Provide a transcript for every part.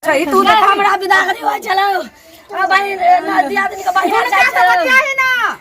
कहीं तू ना हमरा विदा करी हो चलो भाई नदी आदमी का भाई है ना।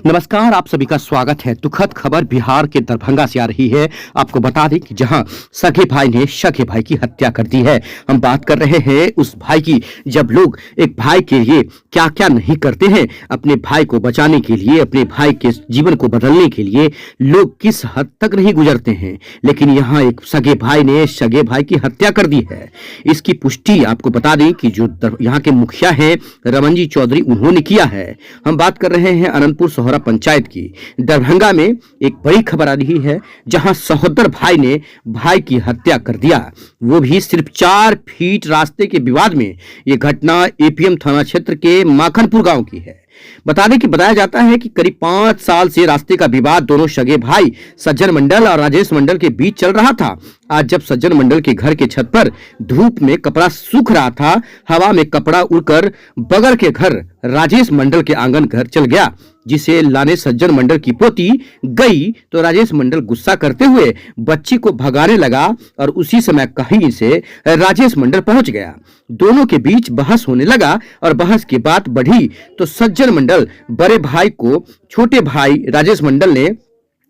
नमस्कार, आप सभी का स्वागत है। दुखद खबर बिहार के दरभंगा से आ रही है। आपको बता दें कि जहां सगे भाई ने सगे भाई की हत्या कर दी है। हम बात कर रहे हैं उस भाई की, जब लोग एक भाई के लिए क्या क्या नहीं करते हैं, अपने भाई को बचाने के लिए, अपने भाई के जीवन को बदलने के लिए लोग किस हद तक नहीं गुजरते हैं। लेकिन यहाँ एक सगे भाई ने सगे भाई की हत्या कर दी है। इसकी पुष्टि आपको बता दें कि जो यहाँ के मुखिया हैं रमन जी चौधरी, उन्होंने किया है। हम बात कर रहे हैं अनंतपुर सोहरा पंचायत की। दरभंगा में एक बड़ी खबर आ रही है, जहां सहोदर भाई ने भाई की हत्या कर दिया, वो भी सिर्फ 4 फीट रास्ते के विवाद में। यह घटना एपीएम थाना क्षेत्र के माखनपुर गांव की है। बता दें कि बताया जाता है कि करीब 5 साल से रास्ते का विवाद दोनों सगे भाई सज्जन मंडल और राजेश मंडल के बीच चल रहा था। आज जब सज्जन मंडल के घर के छत पर धूप में कपड़ा सूख रहा था, हवा में कपड़ा उड़कर बगल के घर राजेश मंडल के आंगन घर चल गया, जिसे लाने सज्जन मंडल की पोती गई तो राजेश मंडल गुस्सा करते हुए बच्ची को भगाने लगा और उसी समय कहीं से राजेश मंडल पहुंच गया। दोनों के बीच बहस होने लगा और बहस की बात बढ़ी तो सज्जन मंडल बड़े भाई को छोटे भाई राजेश मंडल ने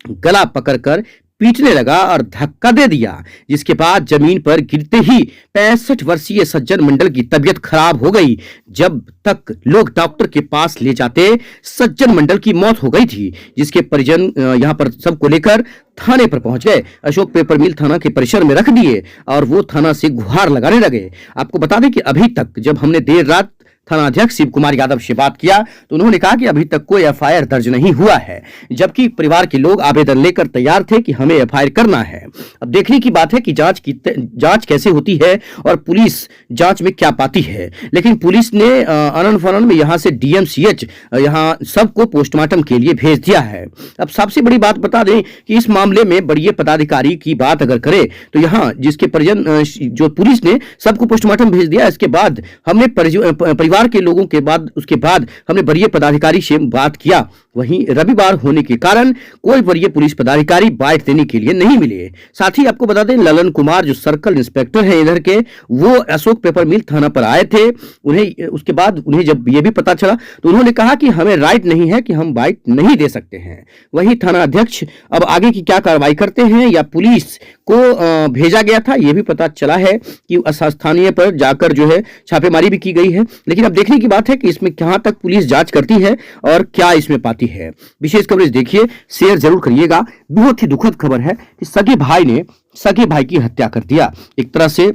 गला पकड़कर पीटने लगा और धक्का दे दिया, जिसके बाद जमीन पर गिरते ही 65 वर्षीय सज्जन मंडल की तबीयत खराब हो गई। जब तक लोग डॉक्टर के पास ले जाते, सज्जन मंडल की मौत हो गई थी, जिसके परिजन यहां पर सबको लेकर थाने पर पहुंच गए। अशोक पेपर मिल थाना के परिसर में रख दिए और वो थाना से गुहार लगाने लगे। आपको बता दें कि अभी तक जब हमने देर रात थाना अध्यक्ष शिव कुमार यादव से बात किया तो उन्होंने कहा कि अभी तक कोई एफआईआर दर्ज नहीं हुआ है, जबकि परिवार के लोग आवेदन लेकर तैयार थे कि हमें एफआईआर करना है। अब देखने की बात है कि जांच कैसे होती है और पुलिस जांच में क्या पाती है। लेकिन पुलिस ने अनन फनन में यहां से डीएमसीएच यहां सबको पोस्टमार्टम के लिए भेज दिया है। अब सबसे बड़ी बात बता दें कि इस मामले में बड़े पदाधिकारी की बात अगर करें तो यहाँ जिसके परिजन जो पुलिस ने सबको पोस्टमार्टम भेज दिया, इसके बाद हमने परिवार के लोगों के बाद उसके बाद हमने वरीय पदाधिकारी से बात किया। वहीं रविवार होने के कारण कोई वरीय पुलिस पदाधिकारी बाइट देने के लिए नहीं मिले। साथ ही आपको बता दें ललन कुमार जो सर्कल इंस्पेक्टर हैं इधर के, वो अशोक पेपर मिल थाना पर आए थे। उन्हें उसके बाद उन्हें जब ये भी पता चला तो उन्होंने कहा कि हमें राइट नहीं है कि हम बाइट नहीं दे सकते हैं। वही थाना अध्यक्ष अब आगे की क्या कार्रवाई करते हैं या पुलिस को भेजा गया था, यह भी पता चला है कि स्थानीय पर जाकर जो है छापेमारी भी की गई है। लेकिन अब देखने की बात है कि इसमें कहां तक पुलिस जांच करती है और क्या इसमें पाती है। विशेष कवरेज देखिए, शेयर जरूर करिएगा। बहुत ही दुखद खबर है कि सगे भाई ने सगे भाई की हत्या कर दिया। एक तरह से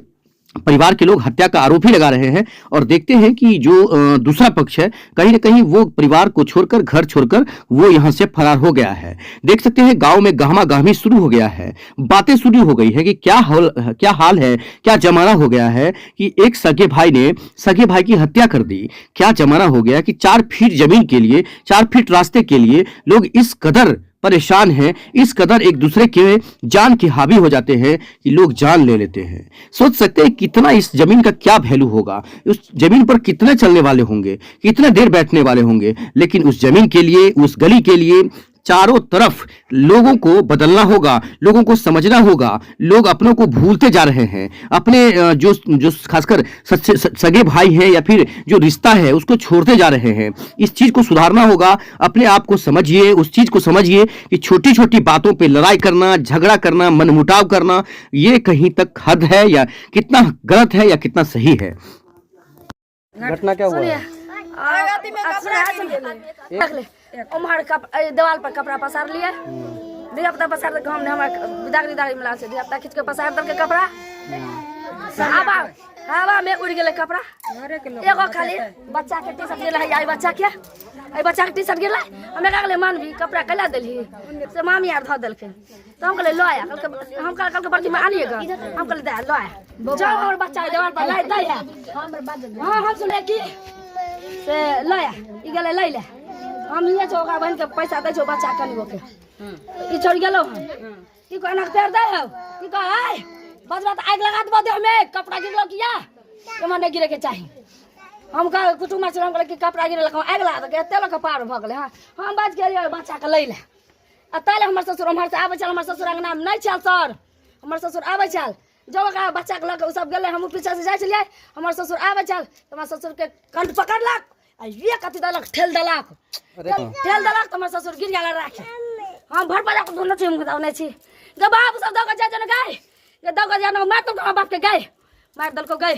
परिवार के लोग हत्या का आरोप ही लगा रहे हैं और देखते हैं कि जो दूसरा पक्ष है कहीं ना कहीं वो परिवार को छोड़कर घर छोड़कर वो यहां से फरार हो गया है। देख सकते हैं गांव में गहमा गहमी शुरू हो गया है, बातें शुरू हो गई है कि क्या हाल है, क्या जमाना हो गया है कि एक सगे भाई ने सगे भाई की हत्या कर दी। क्या जमाना हो गया कि 4 फीट जमीन के लिए, 4 फीट रास्ते के लिए लोग इस कदर परेशान हैं, इस कदर एक दूसरे के जान के हावी हो जाते हैं कि लोग जान ले लेते हैं। सोच सकते हैं कितना इस जमीन का क्या वैल्यू होगा, उस जमीन पर कितने चलने वाले होंगे, कितने देर बैठने वाले होंगे। लेकिन उस जमीन के लिए, उस गली के लिए चारों तरफ लोगों को बदलना होगा, लोगों को समझना होगा। लोग अपनों को भूलते जा रहे हैं, अपने जो खासकर सगे भाई हैं या फिर जो रिश्ता है उसको छोड़ते जा रहे हैं। इस चीज को सुधारना होगा। अपने आप को समझिए, उस चीज को समझिए कि छोटी छोटी बातों पे लड़ाई करना, झगड़ा करना, मनमुटाव करना, ये कहीं तक हद है या कितना गलत है या कितना सही है। घटना क्या हुआ है? दीवार पर कपड़ा पसार लिए, दिया पता पसार के हमने हमारे दागरी मिला से दिया खींच के पसार दल के कपड़ा हवा में उड़ गेले कपड़ा। एगो खाली बच्चा के टी शर्ट गेल है, आई बच्चा के टी शर्ट गेल, हमें का कहले मान भी कपड़ा कैला देली से मामी यार धो देलके तो हम कहले लो आया, हम कल बड़की में आनिएगा, हम कहले दे लो आया जाओ और बच्चा दीवार पर लाई दे है। हां हम सुने की से लो आया ई गेले ले ले, हम लिए छो ओकरा बहन के पैसा दे छो बच्चा कनी ओके ई छोड़ गेलो हम की को अनक पैर दे हो की को आय बस बात आग लगा दबो दे हमें कपड़ा गिरलो किया के मने गिरे के चाहिए। हम का कुटुम से हम कहले कि कपड़ा गिरल आग लगा दे तेल के पार भ गेले। हां हम बाज गेलिए बच्चा के ले ले आ ताले हमर ससुर हमर से आबै चल, हमर ससुर अंगना में नहीं चल सर, हमर ससुर आबै चल जब का बच्चा के लग सब गेले हम पीछे से जाय छलिए हमर ससुर आबे चल हमर ससुर के कंठ पकड़लक आ ये कथि दलक ठेल दलक त हमर ससुर गिर गेल राखे हम भर बजा के दोनो छी हम छी गे बाप सब दग जा जन गए ये दग जा न मार तो बाप के गए मार दल को गए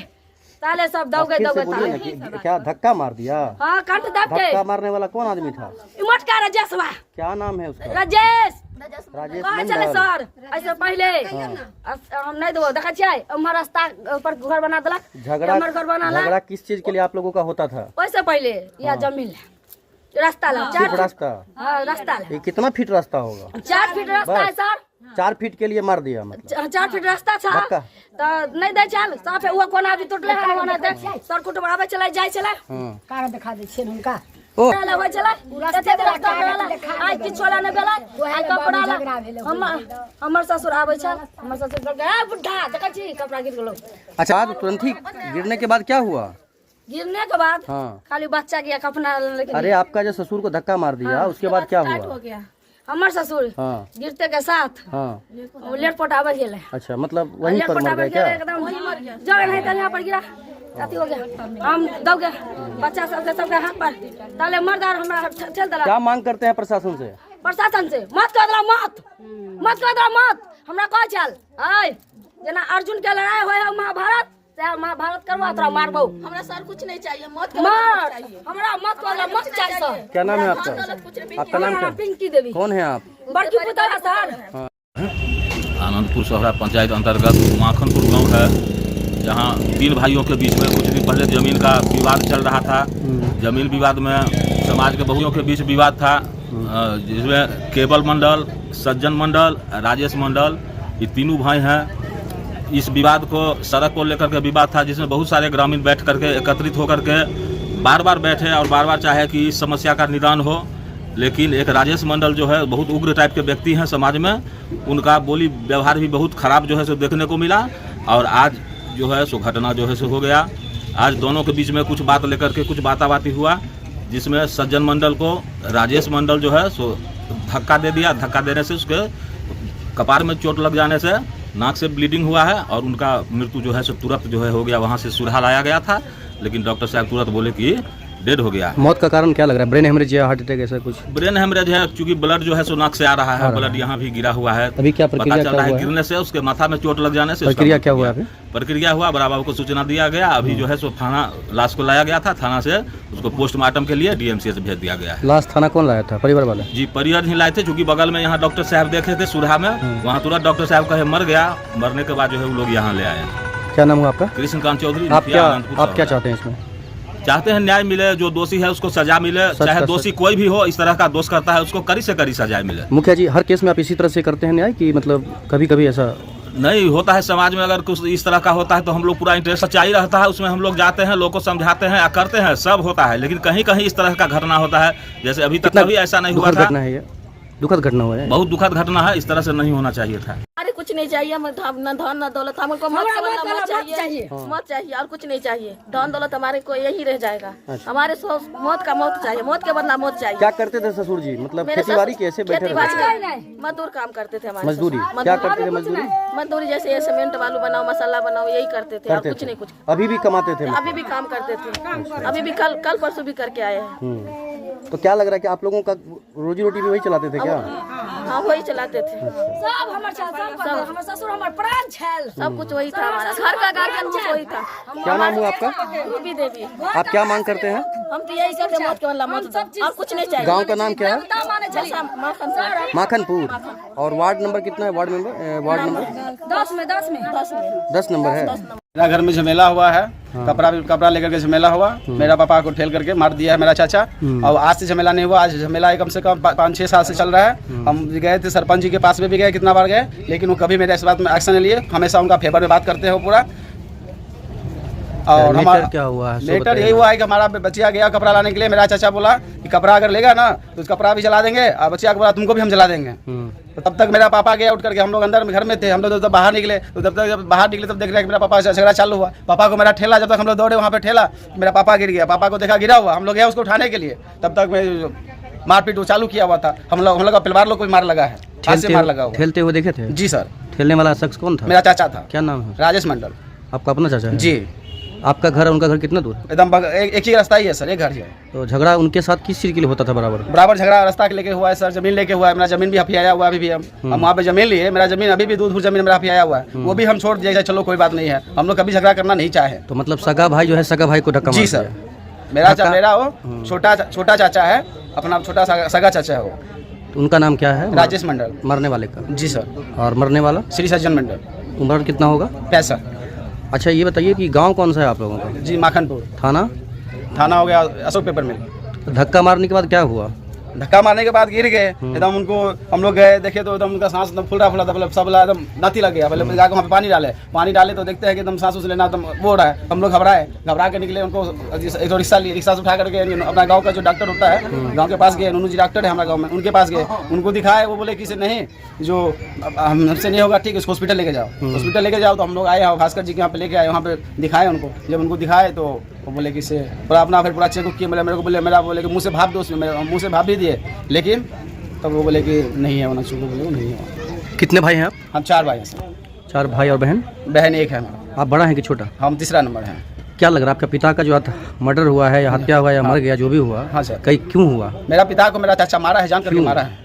ताले सब दौगे ताले क्या धक्का मार दिया? हां कंठ दब के। धक्का मारने वाला कौन आदमी था? मोटका राजेशवा। क्या नाम है उसका? राजेश मंडल। चले सर ऐसे पहले हम नहीं दो देखा छियै हमर रास्ता पर घर बना देलक हमर घर बनाला। झगड़ा किस चीज के लिए आप लोगों का होता था? वैसे पहले या जमीन रास्ता ला रास्ता। हां रास्ता ये कितना फीट रास्ता होगा? 4 फीट रास्ता है सर। 4 फीट के लिए मार दिया मतलब? 4 फीट रास्ता था तो नहीं दे चल साफ है वो कोना भी टूटले है ओना दे सर कुटुम आवे चला जाय चला कार दिखा दे छे उनका ओ होय चला एते रास्ता वाला आज किछ वाला ने बेला आई कपड़ा ला हमर ससुर आवे छ हमर ससुर कहलक ए बुढ़ा देखा छी कपड़ा गिर गेलो। अच्छा तुरंत ही गिरने के बाद क्या हुआ? गिरने के बाद खाली बच्चा गया कपड़ा लेके। अरे आपका जो ससुर को धक्का मार दिया उसके बाद क्या हुआ? हमर ससुर गिरते के साथ लेट पोट आवे गेले। अच्छा मतलब वहीं पर मर गए क्या? एकदम जगह नहीं था यहाँ पर गिरा अति हो गया हम दब गए बच्चा सबके हाथ पर ताले मर्दार हमरा ठेल दला। क्या मांग करते हैं प्रशासन से? प्रशासन से मत कर दला मत हमरा कह चल आय जेना अर्जुन के लड़ाई होय है महाभारत से महाभारत करवा तोरा मारबो। हमरा सर कुछ नहीं चाहिए मत चाहिए हमरा मत कर मत चाहिए सर। क्या नाम है आपका? आपका नाम क्या? पिंकी देवी। कौन है आप? बड़की पुतला सर। आनंदपुर सोहरा पंचायत अंतर्गत माखनपुर गांव है जहां 3 भाइयों के बीच में कुछ दिन पहले जमीन का विवाद चल रहा था। जमीन विवाद में समाज के बहुओं के बीच विवाद था जिसमें केवल मंडल, सज्जन मंडल, राजेश मंडल ये तीनों भाई हैं। इस विवाद को सड़क को लेकर के विवाद था जिसमें बहुत सारे ग्रामीण बैठ करके एकत्रित होकर के बार बार बैठे और बार बार चाहे कि इस समस्या का निदान हो। लेकिन एक राजेश मंडल जो है बहुत उग्र टाइप के व्यक्ति हैं समाज में, उनका बोली व्यवहार भी बहुत खराब जो है सो देखने को मिला और आज जो है सो घटना जो है सो हो गया। आज दोनों के बीच में कुछ बात लेकर के कुछ बाताबाती हुआ जिसमें सज्जन मंडल को राजेश मंडल जो है सो धक्का दे दिया। धक्का देने से उसके कपार में चोट लग जाने से नाक से ब्लीडिंग हुआ है और उनका मृत्यु जो है सो तुरंत जो है हो गया। वहाँ से सुरहा लाया गया था लेकिन डॉक्टर साहब तुरंत बोले कि डेड हो गया। मौत का कारण क्या लग रहा है? ब्रेन हेमरेज या हार्ट अटैक ऐसा कुछ? ब्रेन हेमरेज है क्योंकि ब्लड जो है सो नाक से आ रहा है, ब्लड यहाँ भी गिरा हुआ है। अभी क्या प्रक्रिया चल रहा है? गिरने से उसके माथा में चोट लग जाने से प्रक्रिया क्या हुआ? प्रक्रिया हुआ बड़ा बाबू को सूचना दिया गया। अभी जो है सो थाना लाश को लाया गया था, थाना से उसको पोस्टमार्टम के लिए DMCH भेज दिया गया है। लाश थाना कौन लाया था? परिवार वाले? जी परिवार ही लाए थे क्योंकि बगल में यहाँ डॉक्टर साहब देखे थे सुरहा में, वहाँ तुरंत डॉक्टर साहब कहे मर गया। मरने के बाद जो है वो लोग यहाँ ले आए। क्या नाम हुआ आपका? कृष्णकांत चौधरी। आप क्या चाहते हैं इसमें? चाहते हैं न्याय मिले, जो दोषी है उसको सजा मिले, चाहे दोषी कोई भी हो इस तरह का दोष करता है उसको कड़ी से कड़ी सजा मिले। मुखिया जी हर केस में आप इसी तरह से करते हैं न्याय कि मतलब कभी कभी ऐसा नहीं होता है? समाज में अगर कुछ इस तरह का होता है तो हम लोग पूरा इंटरेस्ट सच्चाई रहता है उसमें, हम लोग जाते हैं, लोगों को समझाते हैं, करते हैं, सब होता है। लेकिन कहीं कहीं इस तरह का घटना होता है जैसे अभी तक कभी ऐसा नहीं हुआ था। घटना है ये दुखद घटना हुआ है, बहुत दुखद घटना है। इस तरह से नहीं होना चाहिए था। अरे कुछ नहीं चाहिए हमें, न धन न दौलत, हमको मत चाहिए, मत चाहिए और कुछ नहीं चाहिए। धन दौलत हमारे को यही रह जाएगा। हमारे मौत का मौत चाहिए, मौत के बदला मौत चाहिए। क्या करते थे ससुर जी? मतलब खेतीबाड़ी कैसे बैठे रहते? मजदूर काम करते थे हमारे। मजदूरी क्या करते थे? मजदूरी जैसे सीमेंट बालू बनाओ, मसाला बनाओ, यही करते थे और कुछ नहीं। कुछ अभी भी कमाते थे? अभी भी काम करते थे, अभी भी कल परसों भी करके आए हैं। तो क्या लग रहा है कि आप लोगों का रोजी रोटी भी वही चलाते थे क्या? हाँ वही चलाते थे। सब हमर ससुर हमर प्राण छल, सब कुछ वही था हमारा, घर का गार्जियन वही था। क्या नाम हुआ आपका? रूबी देवी। आप क्या मांग करते हैं? हम तो यही कहते हैं मौत के बदला मौत और कुछ नहीं चाहिए। गांव का नाम क्या है? माखनपुर। और वार्ड नंबर कितना है? वार्ड नंबर 10 नंबर है। मेरा घर में झमेला हुआ है, कपड़ा लेकर के झमेला हुआ। मेरा पापा को ठेल करके मार दिया है मेरा चाचा। और आज से झमेला नहीं हुआ, आज झमेला कम से कम 5-6 साल से चल रहा है। हम गए थे सरपंच जी के पास में भी गए, कितना बार गए, लेकिन वो कभी मेरे इस बात में एक्शन नहीं लिए। हमेशा उनका फेवर में बात करते हो पूरा। और हमारा क्या हुआ? लेटर यही हुआ है कि हमारा बच्चिया गया कपड़ा लाने के लिए, मेरा चाचा बोला कि कपड़ा अगर लेगा ना तो उस कपड़ा भी जला देंगे, और बच्चिया को बोला तुमको भी हम जला देंगे। तो तब तक मेरा पापा गया उठ करके, हम लोग अंदर में घर में थे, हम लोग जब बाहर निकले तो जब बाहर निकले तब देख रहे हैं कि मेरा पापा झगड़ा चालू हुआ। पापा को मेरा ठेला, जब तक हम लोग दौड़े वहाँ पे ठेला, मेरा पापा गिर गया। पापा को देखा गिरा हुआ, हम लोग गए उसको उठाने के लिए, तब तक मैं मारपीट चालू किया हुआ था। हम लोग का परिवार लोग को मार लगा है, हाथ से मार लगा हुआ। ठेलते हुए देखे थे? जी सर, खेलने वाला शख्स कौन था? मेरा चाचा था। क्या नाम है? राजेश मंडल। आपका अपना चाचा है? जी। आपका घर उनका घर कितना दूर? एकदम एक ही रास्ता ही है सर, एक घर ही है। तो झगड़ा उनके साथ किस चीज़ के लिए होता था बराबर? बराबर झगड़ा रास्ता के लेके हुआ है सर, जमीन लेके हुआ है। मेरा जमीन भी हफियाया हुआ है अभी भी। हम वहाँ पे जमीन लिए, मेरा जमीन अभी भी दूध जमीन मेरा हफियाया हुआ है, वो भी हम छोड़ दिया। चलो कोई बात नहीं है, हम लोग कभी झगड़ा करना नहीं चाहे। तो मतलब सगा भाई जो है सगा भाई को धक्का मार जी सर, मेरा वो छोटा चाचा है, अपना छोटा सगा चाचा है वो। तो उनका नाम क्या है? राजेश मंडल। मरने वाले का? जी सर। और मरने वाला? श्री सज्जन मंडल। उम्र कितना होगा? 65। अच्छा ये बताइए कि गांव कौन सा है आप लोगों का? जी माखनपुर। थाना हो गया अशोक पेपर मिल। धक्का मारने के बाद क्या हुआ? धक्का मारने के बाद गिर गए एकदम। उनको हम लोग गए देखे तो एकदम उनका सांस एकदम फूल रहा था, सब एकदम नाती लग गया। पहले जाकर वहाँ पे पानी डाले तो देखते हैं कि एकदम सांस लेना एकदम वो हो रहा है। हम लोग घबरा के निकले। उनको एक रिक्शा से उठा करके अपना गाँव का जो डॉक्टर होता है, गाँव के पास गए। नूनू जी डॉक्टर है हमारे गाँव में, उनके पास गए, उनको दिखाए। वो बोले कि नहीं, जो हमसे नहीं होगा, ठीक है, इसको हॉस्पिटल लेके जाओ। हॉस्पिटल लेके जाओ तो हम लोग आए, भास्कर जी के यहाँ पे लेके आए, वहाँ पे दिखाए उनको। जब उनको दिखाए तो वो बोले कि से पूरा अपना फिर पूरा चेकअप किया। मेरे को बोले कि मुँह से भाप दो, उसमें मुँह से भाप भी दिए, लेकिन तब वो बोले कि नहीं है, बोले नहीं है। कितने भाई हैं आप? हम 4 भाई हैं सर। 4 भाई और बहन? बहन एक है हमारा। आप बड़ा हैं कि छोटा? हम तीसरा नंबर हैं। क्या लग रहा है आपका पिता का जो मर्डर हुआ है या हत्या हुआ या मर गया, जो भी हुआ? हाँ सर। कहीं क्यों हुआ? मेरा पिता को मेरा चाचा मारा है, जान करके मारा है।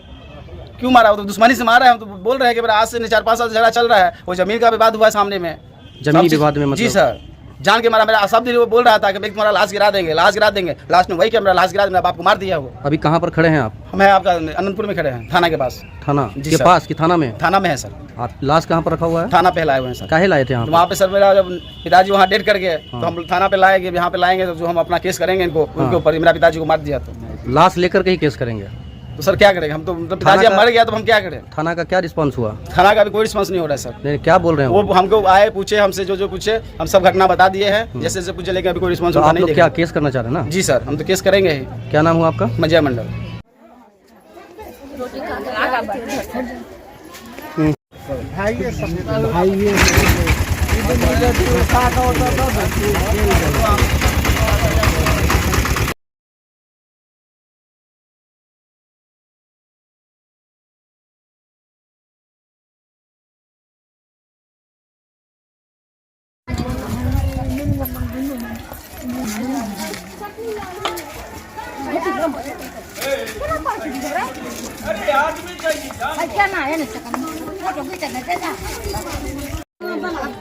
क्यों मारा? वो तो दुश्मनी से मारा है। हम तो बोल रहे हैं कि मेरा आज से 4-5 साल झगड़ा चल रहा है। वो जमीन का विवाद हुआ है सामने में। जमीन विवाद में? मतलब जी सर, जान के मारा। मेरा सब दिन वो बोल रहा था कि तुम्हारा लाश गिरा देंगे। लास्ट में वही कि मेरा लाश गिरा, मेरा बाप को मार दिया। वो अभी कहाँ पर खड़े हैं आप? हम आपका अनंतपुर में खड़े हैं, थाना के पास। थाना के पास कि थाना में? थाना में है सर। आप लाश कहाँ पर रखा हुआ है? थाना पे लाए हुए हैं सर। काहे लाए थे वहाँ पे सर? मेरा जब पिताजी वहाँ डेट कर गए तो हम थाना पे लाएंगे, यहाँ पे लाएंगे तो जो हम अपना केस करेंगे इनको, उनके ऊपर मेरा पिताजी को मार दिया। तो लाश लेकर के ही केस करेंगे? तो सर क्या करेंगे? हम तो पिताजी मर गया तो हम क्या करें? थाना का क्या रिस्पांस हुआ? थाना का भी कोई रिस्पांस नहीं हो रहा है सर। नहीं, क्या बोल रहे हैं वो? हमको आए, पूछे हमसे, जो पूछे हम सब घटना बता दिए हैं, जैसे पूछे, लेकिन अभी कोई रिस्पांस तो आप लोग क्या केस करना चाह रहे हैं ना? जी सर, हम तो केस करेंगे ही। क्या नाम हुआ आपका? मजिया मंडल।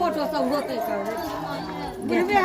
फोटो सब होते बैठा